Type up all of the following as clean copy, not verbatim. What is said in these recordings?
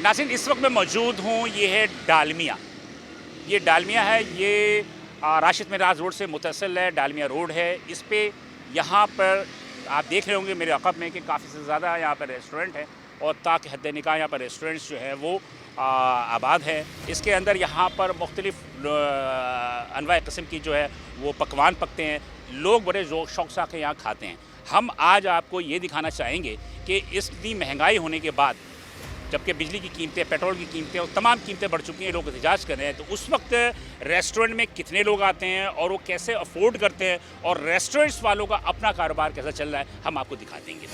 नाज़रीन, इस वक्त मैं मौजूद हूँ, ये है डालमिया। ये डालमिया है, ये राशिद मिराज रोड से मुतसिल है। डालमिया रोड है। इस पे यहाँ पर आप देख रहे होंगे मेरे अक़ब में कि काफ़ी से ज़्यादा यहाँ पर रेस्टोरेंट है और ताकि हद निकाह यहाँ पर रेस्टोरेंट्स जो है वो आबाद है। इसके अंदर यहाँ पर मुख्तलिफ़ अनवाए किस्म की जो है वो पकवान पकते हैं। लोग बड़े शौक़ से आके यहाँ खाते हैं। हम आज आपको ये दिखाना चाहेंगे कि इतनी महंगाई होने के बाद, जबकि बिजली की कीमतें, पेट्रोल की कीमतें और तमाम कीमतें बढ़ चुकी हैं, लोग एहतजाज कर रहे हैं, तो उस वक्त रेस्टोरेंट में कितने लोग आते हैं और वो कैसे अफोर्ड करते हैं और रेस्टोरेंट्स वालों का अपना कारोबार कैसा चल रहा है, हम आपको दिखा देंगे।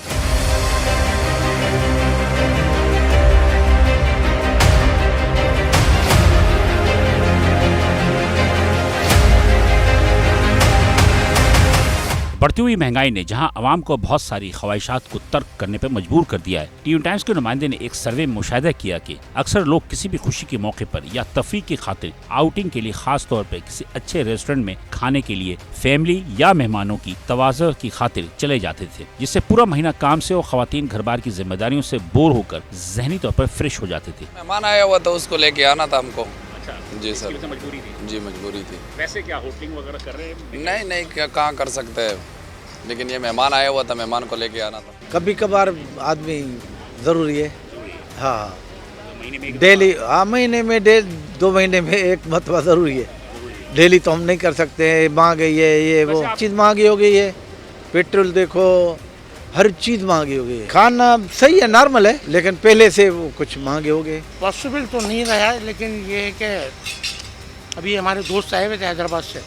बढ़ती हुई महंगाई ने जहां आवाम को बहुत सारी ख्वाहिशात को तर्क करने पर मजबूर कर दिया है। टीवी टाइम्स के नुमाइंदे ने एक सर्वे में मुशाहिदा किया कि अक्सर लोग किसी भी खुशी के मौके पर या तफरीह की खातिर आउटिंग के लिए खास तौर पर किसी अच्छे रेस्टोरेंट में खाने के लिए फैमिली या मेहमानों की तवाज़ुह की खातिर चले जाते थे, जिससे पूरा महीना काम से और खवातीन घर बार की जिम्मेदारियों से बोर होकर जहनी तौर पर फ्रेश हो जाते थे। मेहमान आया हुआ था, उसको लेके आना था हमको। जी सर, मजबूरी थी। जी मजबूरी थी। वैसे क्या होटलिंग वगैरह कर रहे हैं? नहीं, क्या कहाँ कर सकते हैं, लेकिन ये मेहमान आया हुआ था, मेहमान को लेके आना था। कभी कभार आदमी ज़रूरी है। हाँ, महीने में डेली, हाँ महीने में 2 महीने में एक मरतबा ज़रूरी है। डेली तो हम नहीं कर सकते हैं। महंगाई ये वो चीज़ महंगी हो गई है। पेट्रोल देखो, हर चीज़ महंगी हो गई है। खाना सही है, नॉर्मल है, लेकिन पहले से वो कुछ महंगे हो गए। पॉसिबल तो नहीं रहा है, लेकिन ये है कि अभी हमारे दोस्त आए हुए थे हैदराबाद से,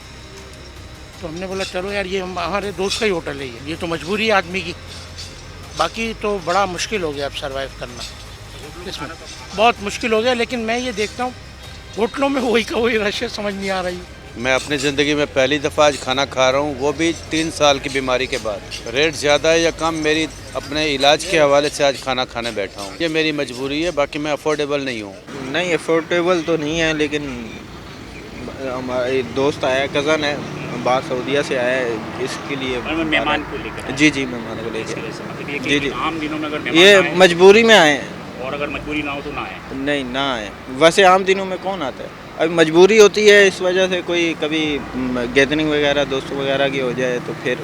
तो हमने बोला चलो यार, ये हमारे दोस्त का ही होटल है, ये तो मजबूरी है आदमी की। बाकी तो बड़ा मुश्किल हो गया अब सर्वाइव करना, इसमें बहुत मुश्किल हो गया। लेकिन मैं ये देखता हूँ होटलों में वही का वही रश है, समझ नहीं आ रही। मैं अपनी ज़िंदगी में पहली दफ़ा आज खाना खा रहा हूँ, वो भी 3 साल की बीमारी के बाद। रेट ज़्यादा है या कम, मेरी अपने इलाज के हवाले से आज खाना खाने बैठा हूँ। ये मेरी मजबूरी है, बाकी मैं अफोर्डेबल नहीं हूँ। नहीं, अफोर्डेबल तो नहीं है, लेकिन हमारे दोस्त आया, कज़न है, बाहर सऊदीया से आया है, इसके लिए मेहमान को लेकर। जी मेहमान को लेकर। जी। आम दिनों में अगर ये मजबूरी में आए हैं, और अगर मजबूरी ना हो तो ना आए। नहीं ना आए। वैसे आम दिनों में कौन आता है, अभी मजबूरी होती है, इस वजह से कोई कभी गैदरिंग वगैरह दोस्तों वगैरह की हो जाए तो फिर,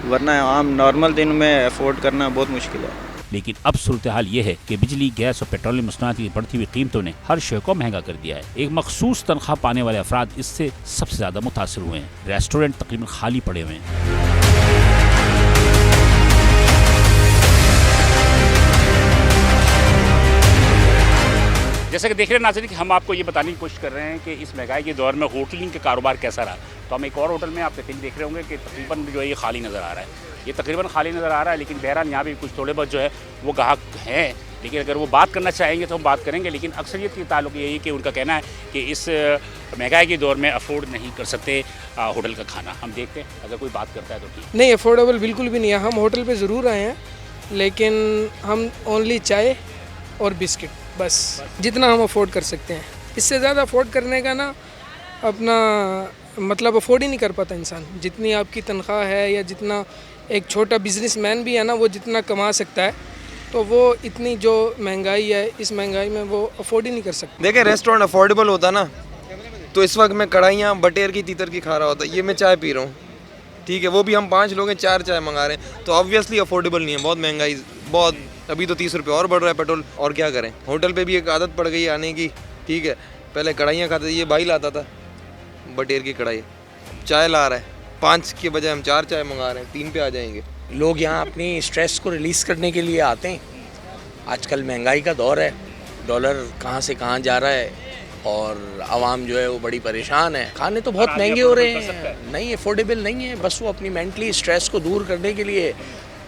वरना आम नॉर्मल दिन में अफोर्ड करना बहुत मुश्किल है। लेकिन अब सूरत हाल ये है कि बिजली, गैस और पेट्रोलियम मसनूआत की बढ़ती हुई कीमतों ने हर शय को महंगा कर दिया है। एक मखसूस तनख्वाह पाने वाले अफराद इससे सबसे ज्यादा मुतासर हुए हैं। रेस्टोरेंट तकरीबन खाली पड़े हुए हैं। जैसे कि देख रहे हैं नाज़रीन कि हम आपको ये बताने की कोशिश कर रहे हैं कि इस महंगाई के दौर में होटलिंग के कारोबार कैसा रहा। तो हम एक और होटल में आप देख रहे होंगे कि तकरीबन जो है ये खाली नज़र आ रहा है। ये तकरीबन खाली नज़र आ रहा है, लेकिन बहरहाल यहाँ भी कुछ थोड़े बहुत जो है वो ग्राहक हैं। लेकिन अगर वो बात करना चाहेंगे तो हम बात करेंगे, लेकिन अक्सरियत के ताल्लुक यही है कि उनका कहना है कि इस महंगाई के दौर में अफोर्ड नहीं कर सकते होटल का खाना। हम देखते हैं अगर कोई बात करता है तो ठीक। नहीं, अफोर्डेबल बिल्कुल भी नहीं है। हम होटल पे ज़रूर आए हैं, लेकिन हम ओनली चाय और बिस्किट बस जितना हम अफोर्ड कर सकते हैं। इससे ज़्यादा अफोर्ड करने का ना अपना मतलब अफोर्ड ही नहीं कर पाता इंसान। जितनी आपकी तनख्वाह है या जितना एक छोटा बिजनेसमैन भी है ना, वो जितना कमा सकता है, तो वो इतनी जो महंगाई है, इस महंगाई में वो अफोर्ड ही नहीं कर सकता। देखें, रेस्टोरेंट अफोर्डेबल होता ना तो इस वक्त मैं कढ़ाइयाँ बटेर की तीतर की खा रहा होता। ये मैं चाय पी रहा हूँ, ठीक है, वो भी हम 5 लोग हैं, 4 चाय मंगा रहे हैं, तो ऑब्वियसली अफोर्डेबल नहीं है। बहुत महंगाई, बहुत। अभी तो 30 रुपये और बढ़ रहा है पेट्रोल, और क्या करें। होटल पे भी एक आदत पड़ गई आने की, ठीक है। पहले कढ़ाइयाँ खाते थे, ये भाई लाता था बटेर की कढ़ाई, चाय ला रहा है, 5 के बजाय हम 4 चाय मंगा रहे हैं, 3 पे आ जाएंगे। लोग यहाँ अपनी स्ट्रेस को रिलीज़ करने के लिए आते हैं। आजकल महंगाई का दौर है, डॉलर कहाँ से कहाँ जा रहा है और आवाम जो है वो बड़ी परेशान है। खाने तो बहुत महंगे हो रहे हैं, नहीं अफोर्डेबल नहीं है। बस वो अपनी मेंटली स्ट्रेस को दूर करने के लिए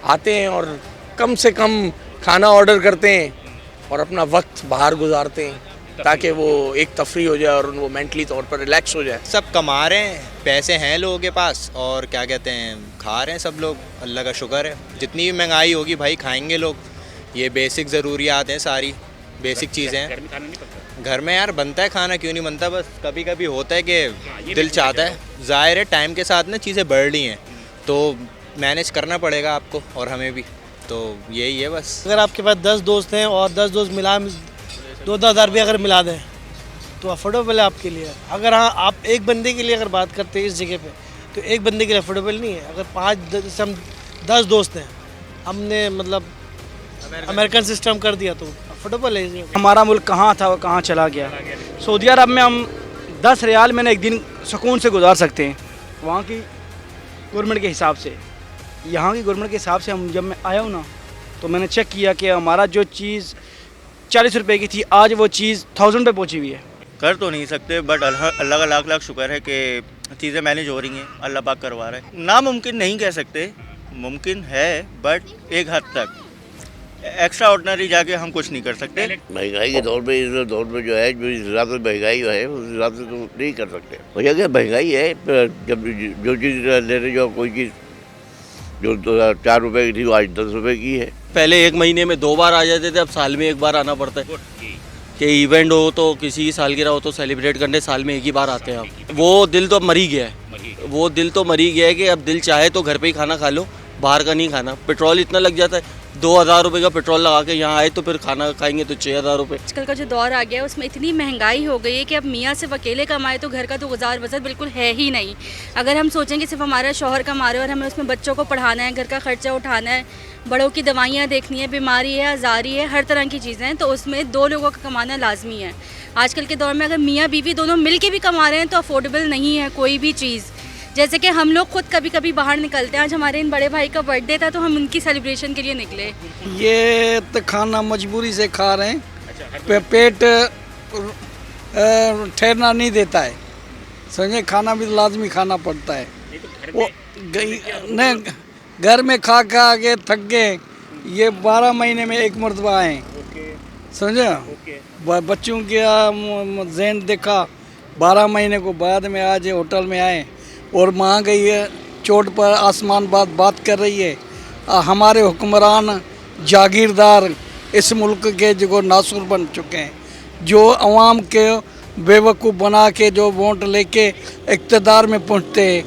आते हैं और कम से कम खाना ऑर्डर करते हैं और अपना वक्त बाहर गुजारते हैं, ताकि वो एक तफरी हो जाए और वो मेंटली तौर पर रिलैक्स हो जाए। सब कमा रहे हैं, पैसे हैं लोगों के पास, और क्या कहते हैं, खा रहे हैं सब लोग, अल्लाह का शुक्र है। जितनी भी महंगाई होगी भाई, खाएंगे लोग। ये बेसिक ज़रूरियात हैं, सारी बेसिक चीज़ें हैं। घर में यार बनता है खाना, क्यों नहीं बनता। बस कभी कभी होता है कि दिल चाहता है। ज़ाहिर है टाइम के साथ ना चीज़ें बढ़ रही हैं, तो मैनेज करना पड़ेगा आपको और हमें भी, तो यही है बस। अगर आपके पास 10 दोस्त हैं और 10 दोस्त मिला 2-10 रुपये अगर मिला दें तो अफोर्डेबल है आपके लिए। अगर हाँ आप एक बंदे के लिए अगर बात करते हैं इस जगह पे, तो एक बंदे के लिए अफोर्डेबल नहीं है। अगर 5-10 हम 10 दोस्त हैं, हमने मतलब अमेरिकन सिस्टम कर दिया तो अफोर्डेबल है ये। हमारा मुल्क कहाँ था और कहाँ चला गया। सऊदी अरब में हम 10 रियाल में एक दिन सुकून से गुजार सकते हैं, वहाँ की गवर्नमेंट के हिसाब से। यहाँ की गवर्नमेंट के हिसाब से हम जब मैं आया हूँ ना, तो मैंने चेक किया कि हमारा जो चीज़ 40 रुपए की थी, आज वो चीज़ 1000 पे पहुँची हुई है। कर तो नहीं सकते, बट अल्लाह का लाख लाख शुक्र है कि चीज़ें मैनेज हो रही हैं, अल्लाह पाक करवा रहा है। नामुमकिन नहीं कह सकते, मुमकिन है, बट एक हद तक। एक्स्ट्रा ऑर्डिनरी जाके हम कुछ नहीं कर सकते। महंगाई के दौर में, इस दौर में जो है, जो इस हिसाब से महंगाई है उस हिसाब से तो नहीं कर सकते। वजह क्या महंगाई है, जब जो चीज़ ले रहे जो कोई चीज़ जो 4 रुपए की थी वो आज 10 रुपए की है। पहले 1 महीने में 2 बार आ जाते थे, अब साल में 1 बार आना पड़ता है। कि इवेंट हो तो किसी की सालगिरह हो तो सेलिब्रेट करने साल में 1 ही बार आते हैं आप। वो दिल तो मर ही गया है, वो दिल तो मर ही गया है कि अब दिल चाहे तो घर पे ही खाना खा लो, बाहर का नहीं खाना। पेट्रोल इतना लग जाता है, 2000 रुपये का पेट्रोल लगा के यहाँ आए तो फिर खाना खाएंगे तो 6000 रुपये। आजकल का जो दौर आ गया है उसमें इतनी महंगाई हो गई है कि अब मियाँ सिर्फ अकेले कमाए तो घर का तो गुजार बसर बिल्कुल है ही नहीं। अगर हम सोचें कि सिर्फ हमारा शौहर कमा रहे और हमें उसमें बच्चों को पढ़ाना है, घर का खर्चा उठाना है, बड़ों की दवाइयाँ देखनी है, बीमारी है, आज़ारी है, हर तरह की चीज़ें हैं, तो उसमें 2 लोगों का कमाना लाजमी है। आजकल के दौर में अगर मियाँ बीवी दोनों मिल के भी कमा रहे हैं तो अफोर्डेबल नहीं है कोई भी चीज़। जैसे कि हम लोग खुद कभी कभी बाहर निकलते हैं, आज हमारे इन बड़े भाई का बर्थडे था तो हम उनकी सेलिब्रेशन के लिए निकले। ये तो खाना मजबूरी से खा रहे हैं, पेट ठहरना नहीं देता है, समझे। खाना भी लाजमी खाना पड़ता है। वो नहीं, घर में खा खा के थक गए, ये 12 महीने में 1 मरतबा आए, समझे। बच्चों के ज़हन देखा, 12 महीने को बाद में आज होटल में आए और माँ गई है चोट पर आसमान बात कर रही है। हमारे हुक्मरान जागीरदार इस मुल्क के जो नासुर बन चुके हैं, जो अवाम के बेवकूफ़ बना के जो वोट लेके इक़्तिदार में पहुँचते हैं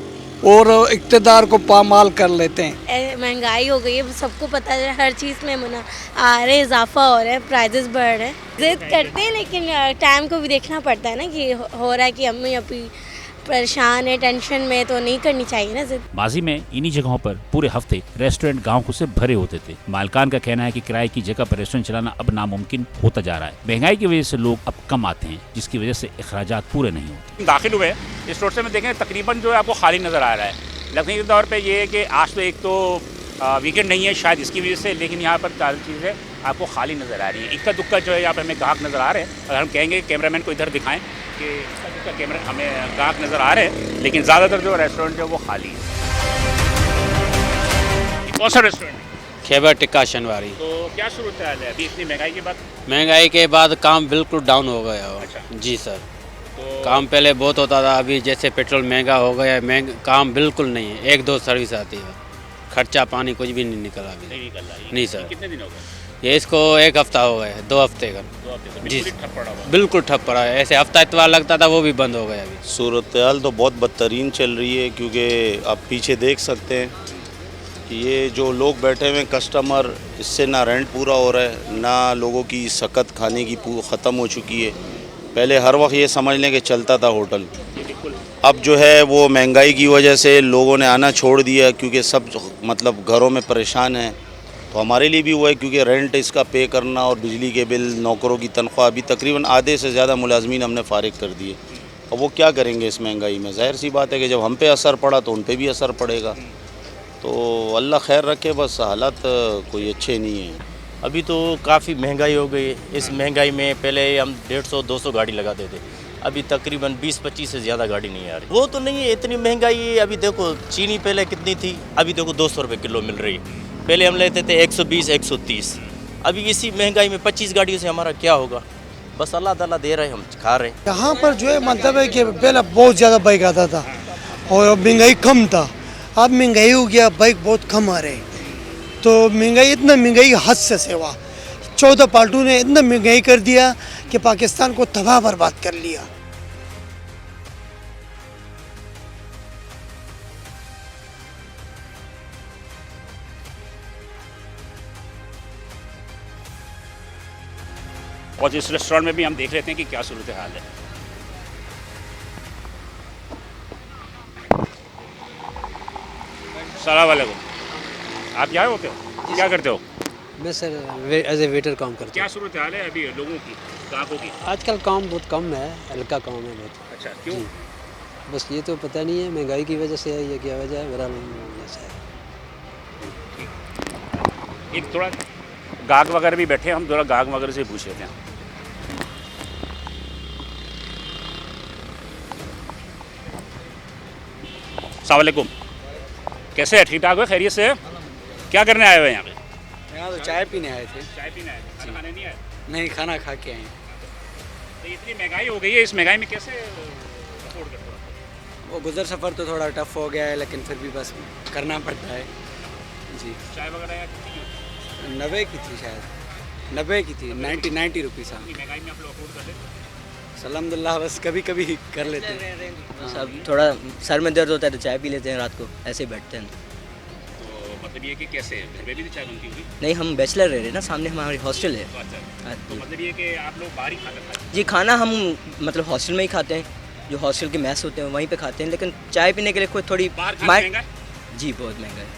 और इक़्तिदार को पामाल कर लेते हैं। महंगाई हो गई है, सबको पता है, हर चीज़ में आ रहे इजाफा हो रहा है, प्राइजेस बढ़ रहे हैं। जिद करते हैं लेकिन टाइम को भी देखना पड़ता है ना कि हो रहा है कि हम अभी परेशान है, टेंशन में, तो नहीं करनी चाहिए ना जिद। माजी में इन्हीं जगहों पर पूरे हफ्ते रेस्टोरेंट गांव से भरे होते थे। मालकान का कहना है कि किराए की जगह पर रेस्टोरेंट चलाना अब नामुमकिन होता जा रहा है। महंगाई की वजह से लोग अब कम आते हैं, जिसकी वजह से अखराजात पूरे नहीं होते। दाखिल हुए इस रोड से में देखें तकरीबन जो है आपको खाली नज़र आ रहा है। लखनऊ के दौर पर ये है कि आज तो एक तो वीकेंड नहीं है शायद इसकी वजह से, लेकिन यहाँ पर ज़्यादा चीज़ें आपको खाली नज़र आ रही है। इक्का दुक्का जो है यहाँ पर हमें ग्राहक नज़र आ रहे हैं। अगर हम कहेंगे कैमरामैन को इधर दिखाएं कि इक्का दुक्का कैमरा हमें ग्राहक नज़र आ रहे हैं, लेकिन ज़्यादातर जो रेस्टोरेंट है वो खाली है। कौन सा रेस्टोरेंट? खैबर टिक्का शनवारी। तो क्या सूरत है अभी इतनी महंगाई के बाद? महंगाई के बाद काम बिल्कुल डाउन हो गया हो। अच्छा। जी सर, तो काम पहले बहुत होता था, अभी जैसे पेट्रोल महंगा हो गया है, काम बिल्कुल नहीं है। 1-2 सर्विस आती है, खर्चा पानी कुछ भी नहीं निकला अभी। नहीं निकल रहा है। नहीं सर। कितने दिन हो गए? ये इसको 1 हफ्ता हो गया है, 2 हफ्ते का। 2 हफ्ते जी बिल्कुल ठप पड़ा है। ऐसे हफ्ता इतवार लगता था वो भी बंद हो गया अभी। सूरत हाल तो बहुत बदतरीन चल रही है, क्योंकि आप पीछे देख सकते हैं कि ये जो लोग बैठे हुए कस्टमर, इससे ना रेंट पूरा हो रहा है, ना लोगों की सकत खाने की ख़त्म हो चुकी है। पहले हर वक्त ये समझ लें कि चलता था होटल, अब जो है वो महंगाई की वजह से लोगों ने आना छोड़ दिया, क्योंकि सब मतलब घरों में परेशान हैं। तो हमारे लिए भी हुआ है, क्योंकि रेंट इसका पे करना और बिजली के बिल, नौकरों की तनख्वाह, अभी तकरीबन आधे से ज़्यादा मुलाजमीन हमने फारिग कर दिए। अब वो क्या करेंगे इस महंगाई में? ज़ाहिर सी बात है कि जब हम पे असर पड़ा तो उन पे भी असर पड़ेगा। तो अल्लाह खैर रखे, बस हालात कोई अच्छे नहीं हैं। अभी तो काफ़ी महंगाई हो गई। इस महंगाई में पहले हम 150-200 गाड़ी लगाते थे, अभी तकरीबन 20-25 से ज़्यादा गाड़ी नहीं आ रही। वो तो नहीं है, इतनी महंगाई है। अभी देखो चीनी पहले कितनी थी, अभी देखो 200 रुपये किलो मिल रही है। पहले हम लेते थे 120-130। अभी इसी महंगाई में 25 गाड़ियों से हमारा क्या होगा? बस अल्लाह ताला दे रहे, हम खा रहे हैं। यहाँ पर जो है मतलब है कि पहले बहुत ज़्यादा बाइक आता था और महंगाई कम था, अब महंगाई हो गया, बाइक बहुत कम आ रहे हैं। तो महंगाई, इतना महंगाई हद से सेवा, 14 पार्टियों ने इतना महंगाई कर दिया कि पाकिस्तान को तबाह बर्बाद कर लिया। और इस रेस्टोरेंट में भी हम देख लेते हैं कि क्या सूरत हाल है। अस्सलाम वालेकुम। आप यहाँ होते हो, क्या करते हो? मैं सर एज ए वेटर काम करता हूँ। क्या सूरत हाल है अभी लोगों की, ग्राहकों की? आजकल काम बहुत कम है, हल्का काम है बहुत। अच्छा, क्यों? बस ये तो पता नहीं है, महंगाई की वजह से है या क्या वजह है, मेरा ऐसा है। एक थोड़ा गाहक वगैरह भी बैठे हैं, हम थोड़ा गाहक वगैरह से पूछ लेते हैं। अस्सलाम वालेकुम, कैसे है? ठीक ठाक हो, खैरियत से है? क्या करने आए हुए हैं यहाँ पे? यहाँ तो चाय पीने आए थे। चाय पीने आए थे, खाना खाने नहीं आए? नहीं, खाना खा के आए। तो इतनी महंगाई हो गई है, इस महंगाई में कैसे अफोर्ड करते हो? वो गुजर सफ़र तो थोड़ा टफ हो गया है, लेकिन फिर भी बस करना पड़ता है जी। चाय वगैरह यहाँ कितनी की? 90 की थी शायद, 90 की थी, 90 रुपीज़। हाँ, महंगाई में आप लोग अफोर्ड कर लेते? अल्हम्दुलिल्लाह, बस कभी कभी कर लेते हैं। सब थोड़ा सर में दर्द होता है तो चाय पी लेते हैं, रात को ऐसे ही बैठते हैं। तो मतलब ये कि कैसे घर में भी चाय बनती होगी? नहीं, हम बैचलर रह रहे हैं ना, सामने हमारी हॉस्टल है। तो मतलब ये कि आप लोग बाहर ही खाना खाते हैं? जी, खाना हम मतलब हॉस्टल में ही खाते हैं, जो हॉस्टल के मैस होते हैं वहीं पे खाते हैं, लेकिन चाय पीने के लिए कोई थोड़ी जी बहुत महंगा है,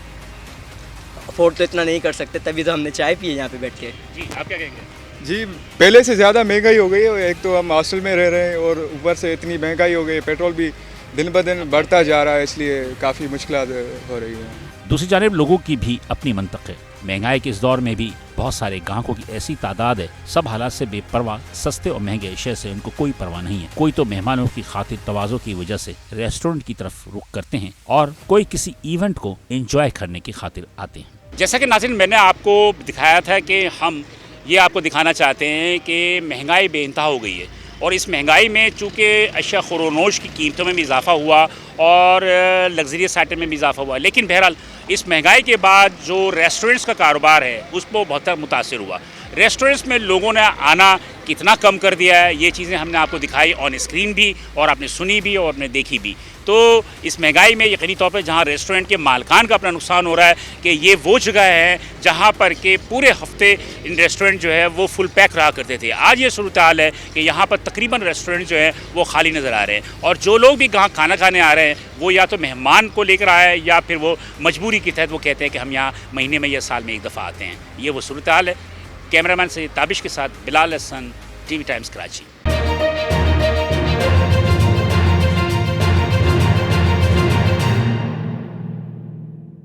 अफोर्ड तो इतना नहीं कर सकते, तभी तो हमने चाय पी है यहाँ पे बैठ के। जी, आप क्या कहेंगे? जी, पहले से ज़्यादा महंगाई हो गई है। एक तो हम हॉस्टल में रह रहे हैं और ऊपर से इतनी महंगाई हो गई है, पेट्रोल भी दिन ब दिन बढ़ता जा रहा है, इसलिए काफ़ी मुश्किलात हो रही है। दूसरी जानिब लोगों की भी अपनी मंतक है। महंगाई के इस दौर में भी बहुत सारे ग्राहकों की ऐसी तादाद है, सब हालात से बेपरवाह, सस्ते और महंगे अशिया से उनको कोई परवाह नहीं है। कोई तो मेहमानों की खातिर तवाज़ो की वजह से रेस्टोरेंट की तरफ रुख करते हैं और कोई किसी इवेंट को एंजॉय करने की खातिर आते हैं। जैसा कि नाज़रीन मैंने आपको दिखाया था कि हम ये आपको दिखाना चाहते हैं कि महंगाई बेइंतहा हो गई है और इस महंगाई में चूँकि अशिया खुरोनोश की कीमतों में भी इजाफा हुआ और लग्जरियस आइटम में भी इजाफा हुआ, लेकिन बहरहाल इस महंगाई के बाद जो रेस्टोरेंट्स का कारोबार है उस पर बहुत मुतासिर हुआ। रेस्टोरेंट्स में लोगों ने आना कितना कम कर दिया है, ये चीज़ें हमने आपको दिखाई ऑन स्क्रीन भी, और आपने सुनी भी और आपने देखी भी। तो इस महंगाई में यकीनी तौर पर जहाँ रेस्टोरेंट के मालकान का अपना नुकसान हो रहा है कि ये वो जगह है जहाँ पर के पूरे हफ्ते इन रेस्टोरेंट जो है वो फुल पैक रहा करते थे। आज ये सूरत हाल है कि यहाँ पर तकरीबन रेस्टोरेंट जो है वो खाली नज़र आ रहे हैं, और जो लोग भी यहाँ खाना खाने आ रहे हैं वो या तो मेहमान को लेकर आए या फिर वो मजबूरी के तहत वो कहते हैं कि हम यहाँ महीने में या साल में एक दफ़ा आते हैं। ये वो सूरत हाल है। कैमरामैन से ताबिश के साथ बिलाल हसन, TV टाइम्स कराची।